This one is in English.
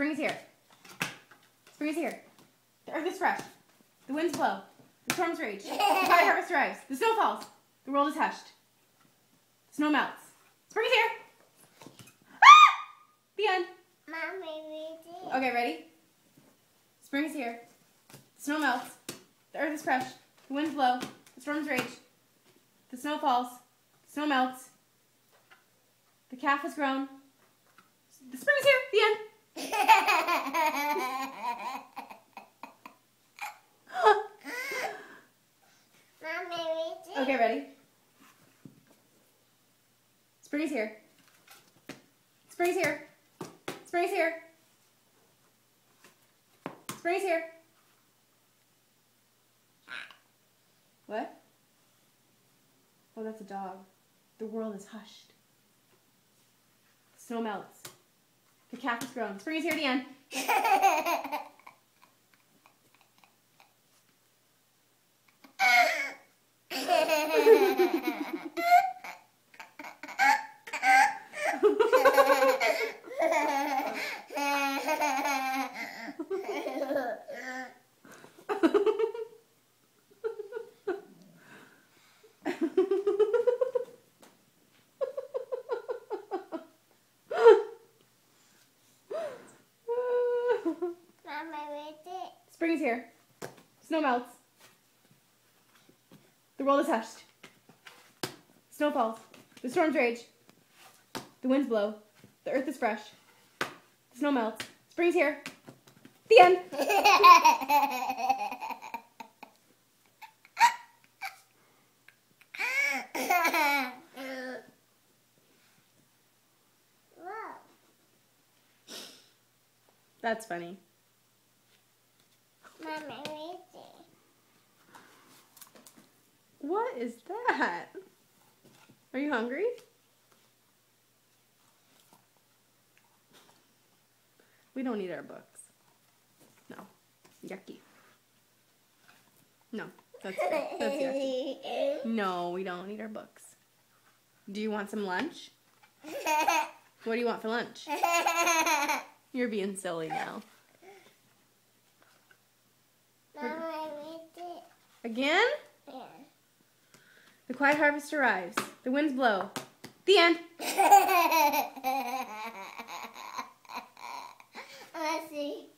Spring is here. Spring is here. The earth is fresh. The winds blow. The storms rage. The quiet harvest arrives. The snow falls. The world is hushed. The snow melts. Spring is here. Ah! The end. Mommy, read it. Okay, ready? Spring is here. The snow melts. The earth is fresh. The winds blow. The storms rage. The snow falls. The snow melts. The calf has grown. The spring is here. The end. Mommy, read it. Okay, ready? Spring is here. Spring is here. Spring is here. Spring is here. What? Oh, that's a dog. The world is hushed. The snow melts. The calf is grown. Spring is here at the end. Spring is here. Snow melts. The world is hushed. Snow falls. The storms rage. The winds blow. The earth is fresh. The snow melts. Spring's here. The end. That's funny. Mommy, read it. What is that? Are you hungry? We don't need our books. No. Yucky. No. That's yucky. No, we don't need our books. Do you want some lunch? What do you want for lunch? You're being silly now. Mommy, read it. Again? Yeah. The quiet harvest arrives. The winds blow. The end. Let's see.